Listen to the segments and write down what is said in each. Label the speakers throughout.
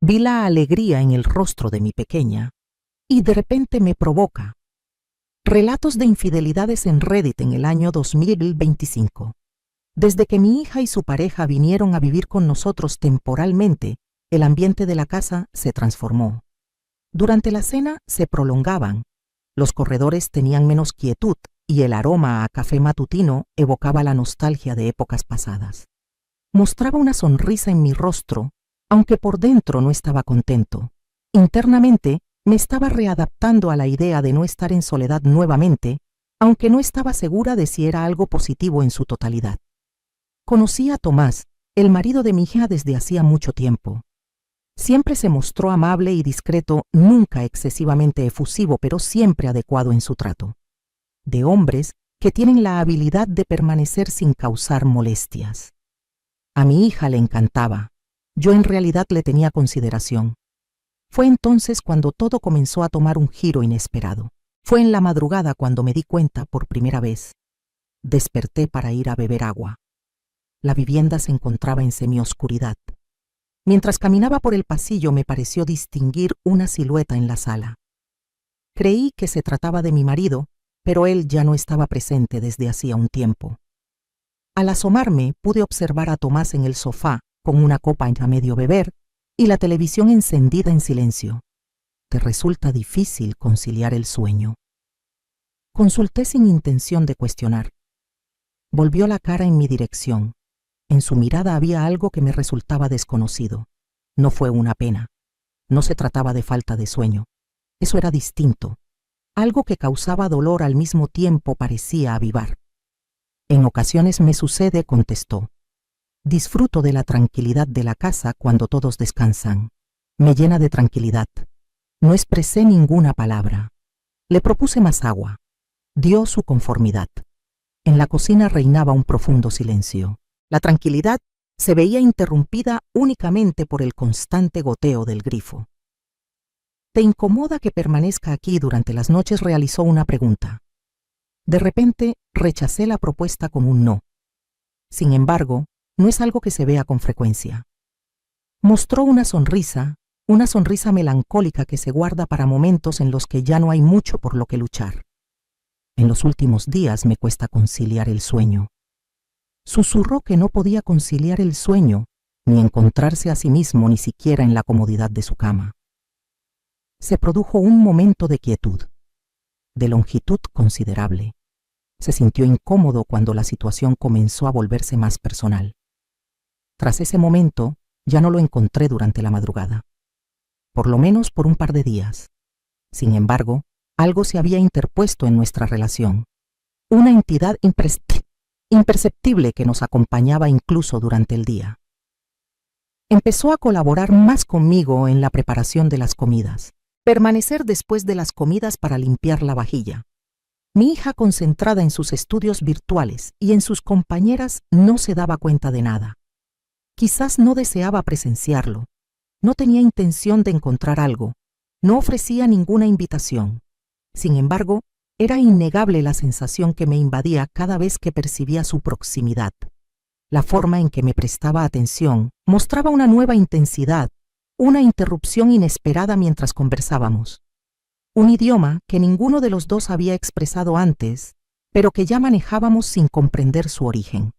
Speaker 1: Vi la alegría en el rostro de mi pequeña y de repente me provoca. Relatos de infidelidades en Reddit en el año 2025. Desde que mi hija y su pareja vinieron a vivir con nosotros temporalmente, el ambiente de la casa se transformó. Durante la cena se prolongaban. Los corredores tenían menos quietud y el aroma a café matutino evocaba la nostalgia de épocas pasadas. Mostraba una sonrisa en mi rostro, aunque por dentro no estaba contento. Internamente me estaba readaptando a la idea de no estar en soledad nuevamente, aunque no estaba segura de si era algo positivo en su totalidad. Conocí a Tomás, el marido de mi hija, desde hacía mucho tiempo. Siempre se mostró amable y discreto, nunca excesivamente efusivo, pero siempre adecuado en su trato. De hombres que tienen la habilidad de permanecer sin causar molestias. A mi hija le encantaba. Yo en realidad le tenía consideración. Fue entonces cuando todo comenzó a tomar un giro inesperado. Fue en la madrugada cuando me di cuenta por primera vez. Desperté para ir a beber agua. La vivienda se encontraba en semioscuridad. Mientras caminaba por el pasillo me pareció distinguir una silueta en la sala. Creí que se trataba de mi marido, pero él ya no estaba presente desde hacía un tiempo. Al asomarme pude observar a Tomás en el sofá, con una copa a medio beber y la televisión encendida en silencio. ¿Te resulta difícil conciliar el sueño? Consulté sin intención de cuestionar. Volvió la cara en mi dirección. En su mirada había algo que me resultaba desconocido. No fue una pena. No se trataba de falta de sueño. Eso era distinto. Algo que causaba dolor al mismo tiempo parecía avivar. En ocasiones me sucede, contestó. Disfruto de la tranquilidad de la casa cuando todos descansan. Me llena de tranquilidad. No expresé ninguna palabra. Le propuse más agua. Dio su conformidad. En la cocina reinaba un profundo silencio. La tranquilidad se veía interrumpida únicamente por el constante goteo del grifo. ¿Te incomoda que permanezca aquí durante las noches?, realizó una pregunta. De repente rechacé la propuesta con un no. Sin embargo, no es algo que se vea con frecuencia. Mostró una sonrisa melancólica que se guarda para momentos en los que ya no hay mucho por lo que luchar. En los últimos días me cuesta conciliar el sueño. Susurró que no podía conciliar el sueño, ni encontrarse a sí mismo ni siquiera en la comodidad de su cama. Se produjo un momento de quietud, de longitud considerable. Se sintió incómodo cuando la situación comenzó a volverse más personal. Tras ese momento, ya no lo encontré durante la madrugada. Por lo menos por un par de días. Sin embargo, algo se había interpuesto en nuestra relación. Una entidad imperceptible que nos acompañaba incluso durante el día. Empezó a colaborar más conmigo en la preparación de las comidas. Permanecer después de las comidas para limpiar la vajilla. Mi hija, concentrada en sus estudios virtuales y en sus compañeras, no se daba cuenta de nada. Quizás no deseaba presenciarlo. No tenía intención de encontrar algo. No ofrecía ninguna invitación. Sin embargo, era innegable la sensación que me invadía cada vez que percibía su proximidad. La forma en que me prestaba atención mostraba una nueva intensidad, una interrupción inesperada mientras conversábamos. Un idioma que ninguno de los dos había expresado antes, pero que ya manejábamos sin comprender su origen.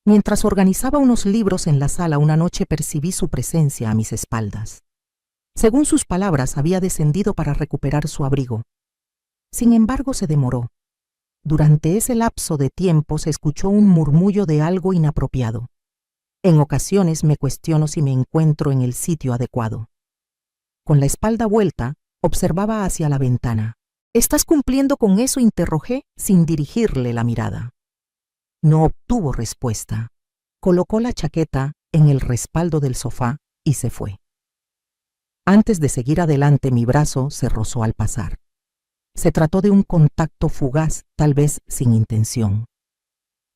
Speaker 1: Mientras organizaba unos libros en la sala una noche percibí su presencia a mis espaldas. Según sus palabras, había descendido para recuperar su abrigo. Sin embargo, se demoró. Durante ese lapso de tiempo se escuchó un murmullo de algo inapropiado. En ocasiones me cuestiono si me encuentro en el sitio adecuado. Con la espalda vuelta, observaba hacia la ventana. ¿Estás cumpliendo con eso?, interrogué sin dirigirle la mirada. No obtuvo respuesta. Colocó la chaqueta en el respaldo del sofá y se fue. Antes de seguir adelante, mi brazo se rozó al pasar. Se trató de un contacto fugaz, tal vez sin intención.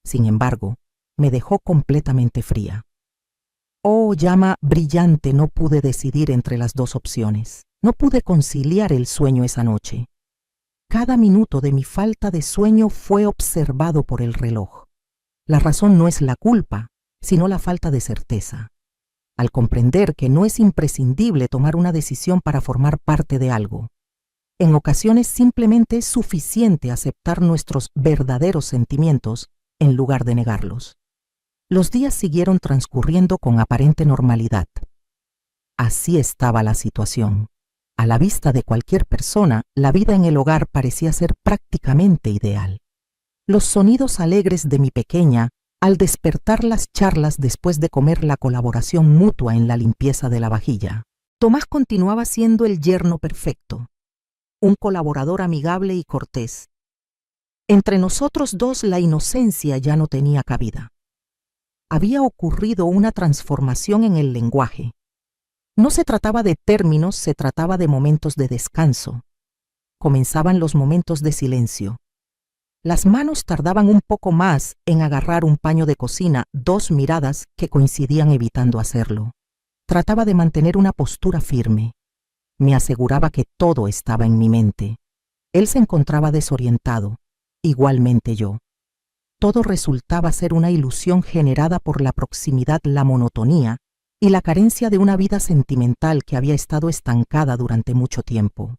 Speaker 1: Sin embargo, me dejó completamente fría. Oh, llama brillante, no pude decidir entre las dos opciones. No pude conciliar el sueño esa noche. Cada minuto de mi falta de sueño fue observado por el reloj. La razón no es la culpa, sino la falta de certeza. al comprender que no es imprescindible tomar una decisión para formar parte de algo. En ocasiones simplemente es suficiente aceptar nuestros verdaderos sentimientos en lugar de negarlos. Los días siguieron transcurriendo con aparente normalidad. Así estaba la situación. A la vista de cualquier persona, la vida en el hogar parecía ser prácticamente ideal. Los sonidos alegres de mi pequeña, al despertar las charlas después de comer, la colaboración mutua en la limpieza de la vajilla. Tomás continuaba siendo el yerno perfecto, un colaborador amigable y cortés. Entre nosotros dos la inocencia ya no tenía cabida. Había ocurrido una transformación en el lenguaje. No se trataba de términos, se trataba de momentos de descanso. Comenzaban los momentos de silencio. Las manos tardaban un poco más en agarrar un paño de cocina, dos miradas que coincidían evitando hacerlo. Trataba de mantener una postura firme. Me aseguraba que todo estaba en mi mente. Él se encontraba desorientado, igualmente yo. Todo resultaba ser una ilusión generada por la proximidad, la monotonía y la carencia de una vida sentimental que había estado estancada durante mucho tiempo.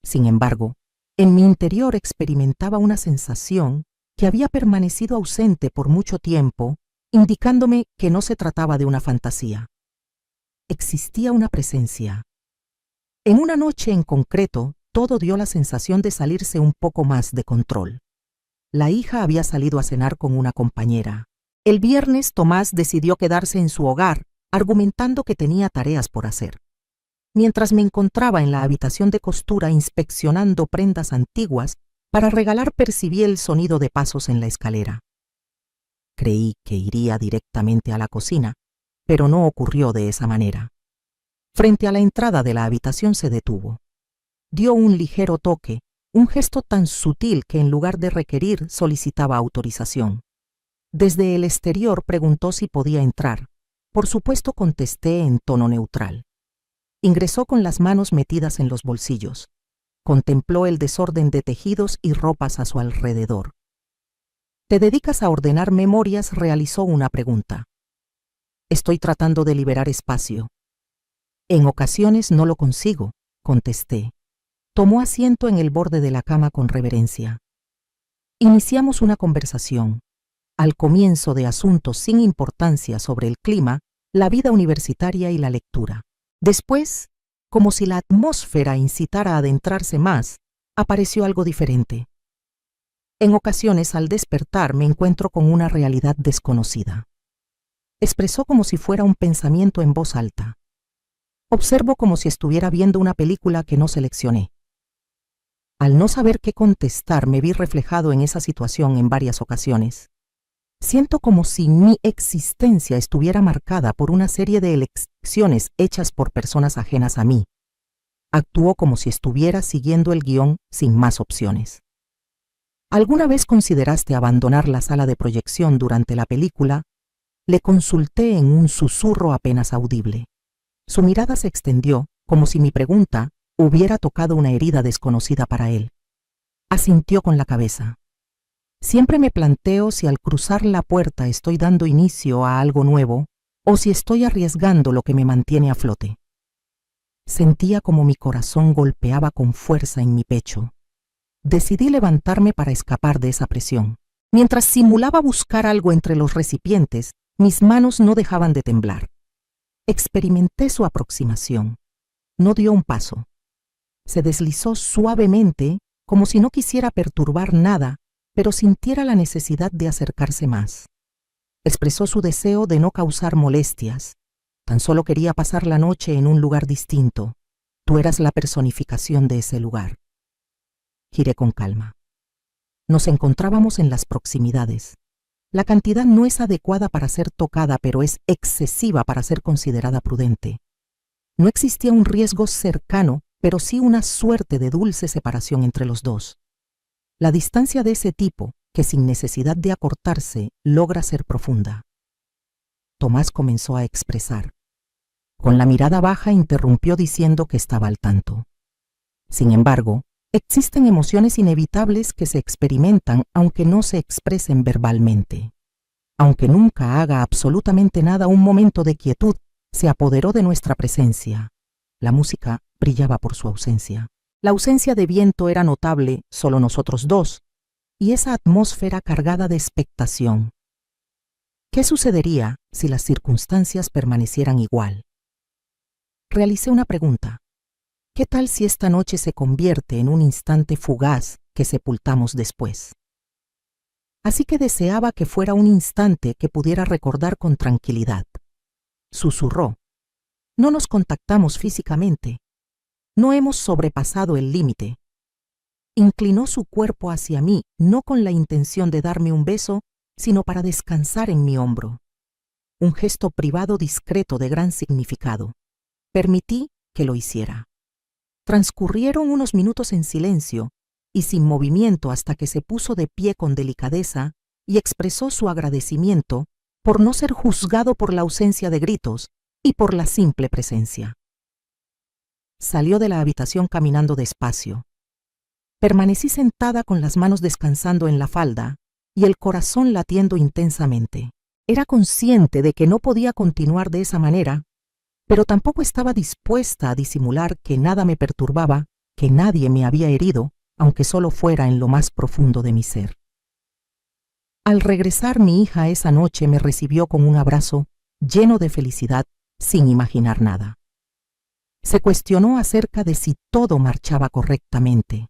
Speaker 1: Sin embargo, en mi interior experimentaba una sensación que había permanecido ausente por mucho tiempo, indicándome que no se trataba de una fantasía. Existía una presencia. En una noche en concreto, todo dio la sensación de salirse un poco más de control. La hija había salido a cenar con una compañera. El viernes Tomás decidió quedarse en su hogar, argumentando que tenía tareas por hacer. Mientras me encontraba en la habitación de costura inspeccionando prendas antiguas para regalar, percibí el sonido de pasos en la escalera. Creí que iría directamente a la cocina, pero no ocurrió de esa manera. Frente a la entrada de la habitación se detuvo. Dio un ligero toque, un gesto tan sutil que en lugar de requerir solicitaba autorización. Desde el exterior preguntó si podía entrar. Por supuesto, contesté en tono neutral. Ingresó con las manos metidas en los bolsillos. Contempló el desorden de tejidos y ropas a su alrededor. ¿Te dedicas a ordenar memorias?, realizó una pregunta. Estoy tratando de liberar espacio. En ocasiones no lo consigo, contesté. Tomó asiento en el borde de la cama con reverencia. Iniciamos una conversación. Al comienzo de asuntos sin importancia sobre el clima, la vida universitaria y la lectura. Después, como si la atmósfera incitara a adentrarse más, apareció algo diferente. En ocasiones, al despertar, me encuentro con una realidad desconocida. Expresó como si fuera un pensamiento en voz alta. Observo como si estuviera viendo una película que no seleccioné. Al no saber qué contestar, me vi reflejado en esa situación en varias ocasiones. Siento como si mi existencia estuviera marcada por una serie de elecciones hechas por personas ajenas a mí. Actuó como si estuviera siguiendo el guión sin más opciones. ¿Alguna vez consideraste abandonar la sala de proyección durante la película? Le consulté en un susurro apenas audible. Su mirada se extendió como si mi pregunta hubiera tocado una herida desconocida para él. Asintió con la cabeza. Siempre me planteo si al cruzar la puerta estoy dando inicio a algo nuevo o si estoy arriesgando lo que me mantiene a flote. Sentía como mi corazón golpeaba con fuerza en mi pecho. Decidí levantarme para escapar de esa presión. Mientras simulaba buscar algo entre los recipientes, mis manos no dejaban de temblar. Experimenté su aproximación. No dio un paso. Se deslizó suavemente, como si no quisiera perturbar nada, pero sintiera la necesidad de acercarse más. Expresó su deseo de no causar molestias. Tan solo quería pasar la noche en un lugar distinto. Tú eras la personificación de ese lugar. Giré con calma. Nos encontrábamos en las proximidades. La cantidad no es adecuada para ser tocada, pero es excesiva para ser considerada prudente. No existía un riesgo cercano, pero sí una suerte de dulce separación entre los dos. La distancia de ese tipo, que sin necesidad de acortarse, logra ser profunda. Tomás comenzó a expresar. Con la mirada baja interrumpió diciendo que estaba al tanto. Sin embargo, existen emociones inevitables que se experimentan aunque no se expresen verbalmente. Aunque nunca haga absolutamente nada, un momento de quietud se apoderó de nuestra presencia. La música brillaba por su ausencia. La ausencia de viento era notable, solo nosotros dos, y esa atmósfera cargada de expectación. ¿Qué sucedería si las circunstancias permanecieran igual? Realicé una pregunta. ¿Qué tal si esta noche se convierte en un instante fugaz que sepultamos después? Así que deseaba que fuera un instante que pudiera recordar con tranquilidad. Susurró. No nos contactamos físicamente. No hemos sobrepasado el límite. Inclinó su cuerpo hacia mí, no con la intención de darme un beso, sino para descansar en mi hombro. Un gesto privado discreto de gran significado. Permití que lo hiciera. Transcurrieron unos minutos en silencio y sin movimiento hasta que se puso de pie con delicadeza y expresó su agradecimiento por no ser juzgado por la ausencia de gritos y por la simple presencia. Salió de la habitación caminando despacio. Permanecí sentada con las manos descansando en la falda y el corazón latiendo intensamente. Era consciente de que no podía continuar de esa manera, pero tampoco estaba dispuesta a disimular que nada me perturbaba, que nadie me había herido, aunque solo fuera en lo más profundo de mi ser. Al regresar, mi hija esa noche me recibió con un abrazo lleno de felicidad, sin imaginar nada. Se cuestionó acerca de si todo marchaba correctamente.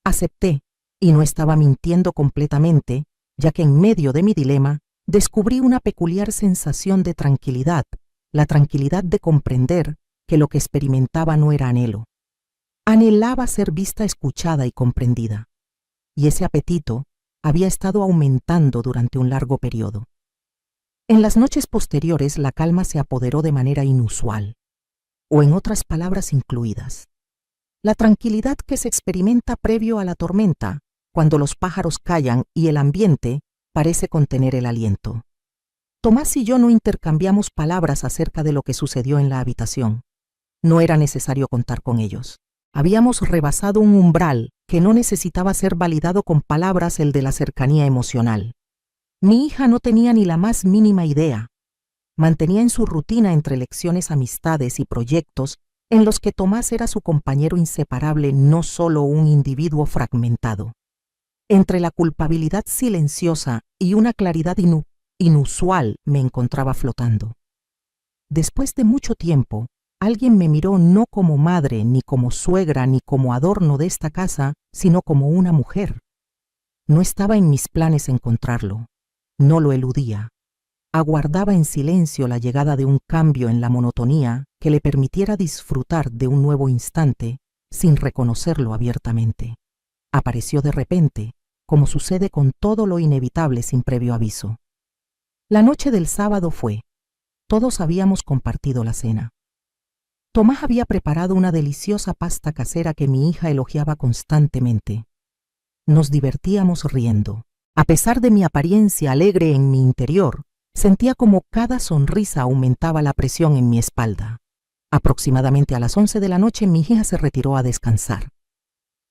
Speaker 1: Acepté, y no estaba mintiendo completamente, ya que en medio de mi dilema descubrí una peculiar sensación de tranquilidad, la tranquilidad de comprender que lo que experimentaba no era anhelo. Anhelaba ser vista, escuchada y comprendida, y ese apetito había estado aumentando durante un largo periodo. En las noches posteriores la calma se apoderó de manera inusual, o en otras palabras incluidas. La tranquilidad que se experimenta previo a la tormenta, cuando los pájaros callan y el ambiente parece contener el aliento. Tomás y yo no intercambiamos palabras acerca de lo que sucedió en la habitación. No era necesario contar con ellos. Habíamos rebasado un umbral que no necesitaba ser validado con palabras, el de la cercanía emocional. Mi hija no tenía ni la más mínima idea. Mantenía en su rutina entre lecciones, amistades y proyectos en los que Tomás era su compañero inseparable, no solo un individuo fragmentado. Entre la culpabilidad silenciosa y una claridad inusual me encontraba flotando. Después de mucho tiempo, alguien me miró no como madre, ni como suegra, ni como adorno de esta casa, sino como una mujer. No estaba en mis planes encontrarlo. No lo eludía. Aguardaba en silencio la llegada de un cambio en la monotonía que le permitiera disfrutar de un nuevo instante sin reconocerlo abiertamente. Apareció de repente, como sucede con todo lo inevitable sin previo aviso. La noche del sábado fue. Todos habíamos compartido la cena. Tomás había preparado una deliciosa pasta casera que mi hija elogiaba constantemente. Nos divertíamos riendo. A pesar de mi apariencia alegre en mi interior, sentía como cada sonrisa aumentaba la presión en mi espalda. Aproximadamente a las 11 de la noche mi hija se retiró a descansar.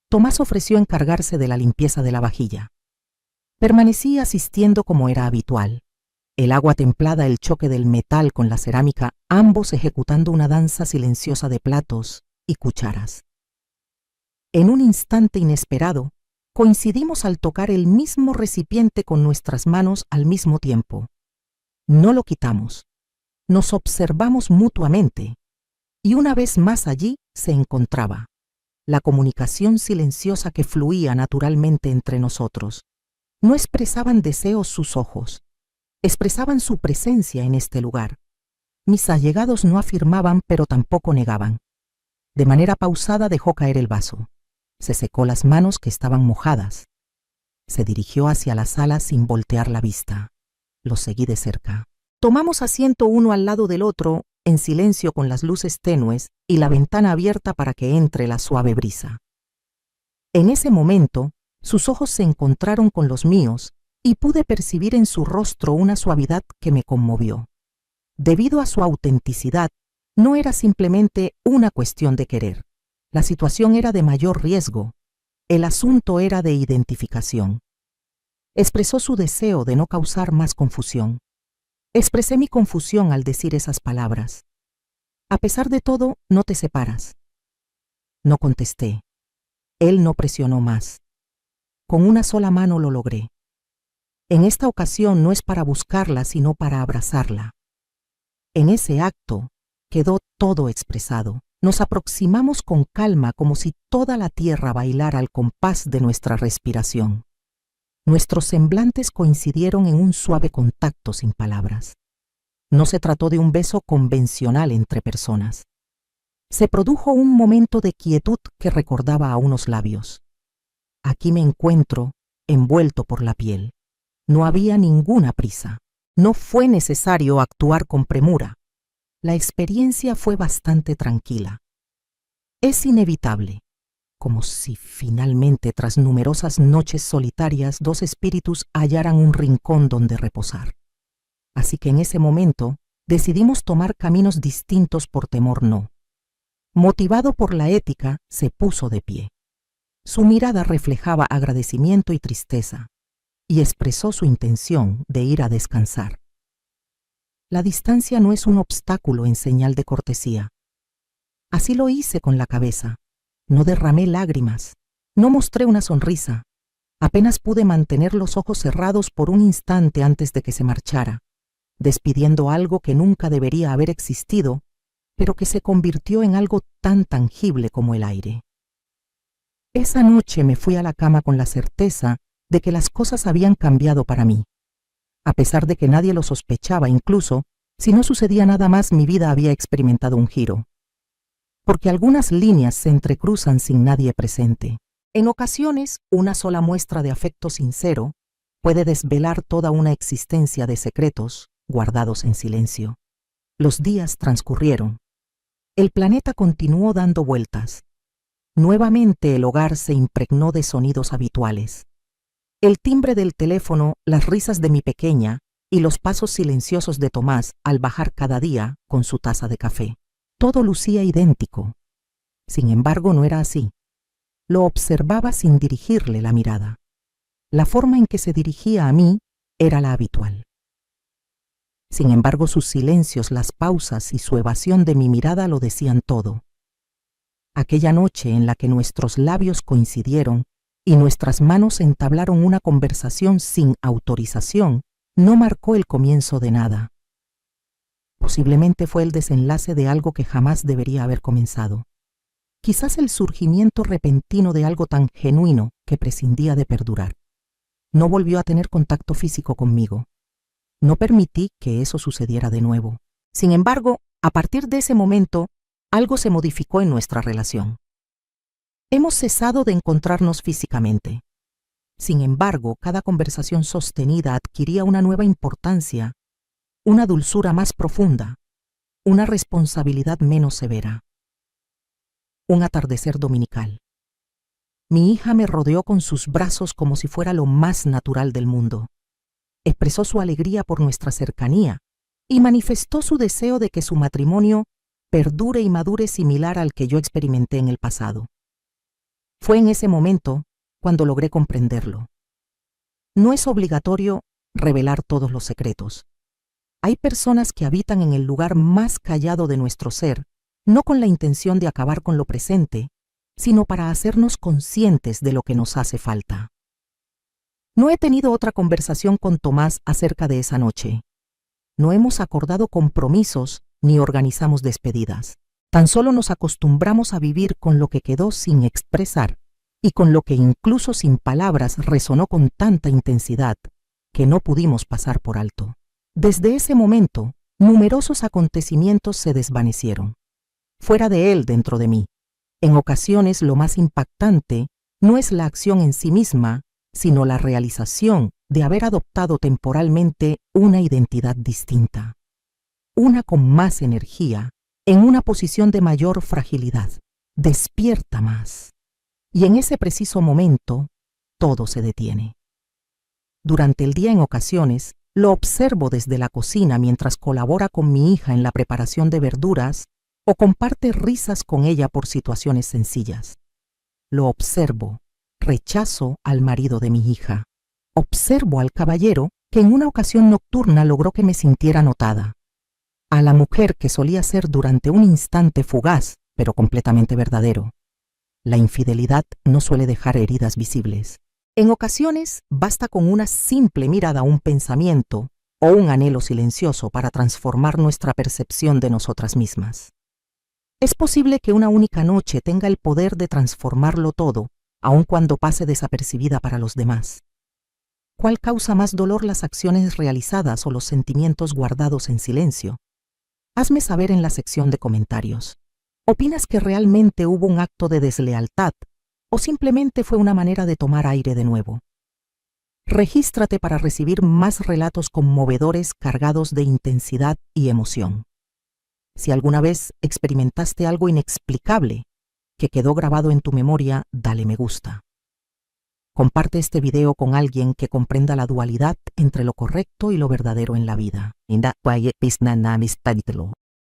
Speaker 1: Tomás ofreció encargarse de la limpieza de la vajilla. Permanecí asistiendo como era habitual. El agua templada, el choque del metal con la cerámica, ambos ejecutando una danza silenciosa de platos y cucharas. En un instante inesperado, coincidimos al tocar el mismo recipiente con nuestras manos al mismo tiempo. No lo quitamos. Nos observamos mutuamente. Y una vez más allí se encontraba la comunicación silenciosa que fluía naturalmente entre nosotros. No expresaban deseos sus ojos. Expresaban su presencia en este lugar. Mis allegados no afirmaban, pero tampoco negaban. De manera pausada dejó caer el vaso. Se secó las manos que estaban mojadas. Se dirigió hacia la sala sin voltear la vista. Lo seguí de cerca. Tomamos asiento uno al lado del otro, en silencio con las luces tenues y la ventana abierta para que entre la suave brisa. En ese momento, sus ojos se encontraron con los míos y pude percibir en su rostro una suavidad que me conmovió. Debido a su autenticidad, no era simplemente una cuestión de querer. La situación era de mayor riesgo. El asunto era de identificación. Expresó su deseo de no causar más confusión. Expresé mi confusión al decir esas palabras. A pesar de todo, no te separas. No contesté. Él no presionó más. Con una sola mano lo logré. En esta ocasión no es para buscarla, sino para abrazarla. En ese acto quedó todo expresado. Nos aproximamos con calma como si toda la tierra bailara al compás de nuestra respiración. Nuestros semblantes coincidieron en un suave contacto sin palabras. No se trató de un beso convencional entre personas. Se produjo un momento de quietud que recordaba a unos labios. Aquí me encuentro, envuelto por la piel. No había ninguna prisa. No fue necesario actuar con premura. La experiencia fue bastante tranquila. Es inevitable, como si finalmente tras numerosas noches solitarias dos espíritus hallaran un rincón donde reposar. Así que en ese momento decidimos tomar caminos distintos por temor no. Motivado por la ética, se puso de pie. Su mirada reflejaba agradecimiento y tristeza, y expresó su intención de ir a descansar. La distancia no es un obstáculo en señal de cortesía. Así lo hice con la cabeza. No derramé lágrimas, no mostré una sonrisa. Apenas pude mantener los ojos cerrados por un instante antes de que se marchara, despidiendo algo que nunca debería haber existido, pero que se convirtió en algo tan tangible como el aire. Esa noche me fui a la cama con la certeza de que las cosas habían cambiado para mí. A pesar de que nadie lo sospechaba, incluso si no sucedía nada más, mi vida había experimentado un giro. Porque algunas líneas se entrecruzan sin nadie presente. En ocasiones, una sola muestra de afecto sincero puede desvelar toda una existencia de secretos guardados en silencio. Los días transcurrieron. El planeta continuó dando vueltas. Nuevamente el hogar se impregnó de sonidos habituales. El timbre del teléfono, las risas de mi pequeña y los pasos silenciosos de Tomás al bajar cada día con su taza de café. Todo lucía idéntico. Sin embargo, no era así. Lo observaba sin dirigirle la mirada. La forma en que se dirigía a mí era la habitual. Sin embargo, sus silencios, las pausas y su evasión de mi mirada lo decían todo. Aquella noche en la que nuestros labios coincidieron y nuestras manos entablaron una conversación sin autorización, no marcó el comienzo de nada. Posiblemente fue el desenlace de algo que jamás debería haber comenzado. Quizás el surgimiento repentino de algo tan genuino que prescindía de perdurar. No volvió a tener contacto físico conmigo. No permití que eso sucediera de nuevo. Sin embargo, a partir de ese momento, algo se modificó en nuestra relación. Hemos cesado de encontrarnos físicamente. Sin embargo, cada conversación sostenida adquiría una nueva importancia, una dulzura más profunda, una responsabilidad menos severa. Un atardecer dominical. Mi hija me rodeó con sus brazos como si fuera lo más natural del mundo. Expresó su alegría por nuestra cercanía y manifestó su deseo de que su matrimonio perdure y madure similar al que yo experimenté en el pasado. Fue en ese momento cuando logré comprenderlo. No es obligatorio revelar todos los secretos. Hay personas que habitan en el lugar más callado de nuestro ser, no con la intención de acabar con lo presente, sino para hacernos conscientes de lo que nos hace falta. No he tenido otra conversación con Tomás acerca de esa noche. No hemos acordado compromisos ni organizamos despedidas. Tan solo nos acostumbramos a vivir con lo que quedó sin expresar y con lo que incluso sin palabras resonó con tanta intensidad que no pudimos pasar por alto. Desde ese momento, numerosos acontecimientos se desvanecieron. Fuera de él, dentro de mí. En ocasiones lo más impactante no es la acción en sí misma, sino la realización de haber adoptado temporalmente una identidad distinta. Una con más energía, en una posición de mayor fragilidad, despierta más. Y en ese preciso momento, todo se detiene. Durante el día en ocasiones, lo observo desde la cocina mientras colabora con mi hija en la preparación de verduras o comparte risas con ella por situaciones sencillas. Lo observo, rechazo al marido de mi hija. Observo al caballero que en una ocasión nocturna logró que me sintiera notada. A la mujer que solía ser durante un instante fugaz, pero completamente verdadero. La infidelidad no suele dejar heridas visibles. En ocasiones, basta con una simple mirada, un pensamiento o un anhelo silencioso para transformar nuestra percepción de nosotras mismas. Es posible que una única noche tenga el poder de transformarlo todo, aun cuando pase desapercibida para los demás. ¿Cuál causa más dolor, las acciones realizadas o los sentimientos guardados en silencio? Hazme saber en la sección de comentarios. ¿Opinas que realmente hubo un acto de deslealtad o simplemente fue una manera de tomar aire de nuevo? Regístrate para recibir más relatos conmovedores cargados de intensidad y emoción. Si alguna vez experimentaste algo inexplicable que quedó grabado en tu memoria, dale me gusta. Comparte este video con alguien que comprenda la dualidad entre lo correcto y lo verdadero en la vida.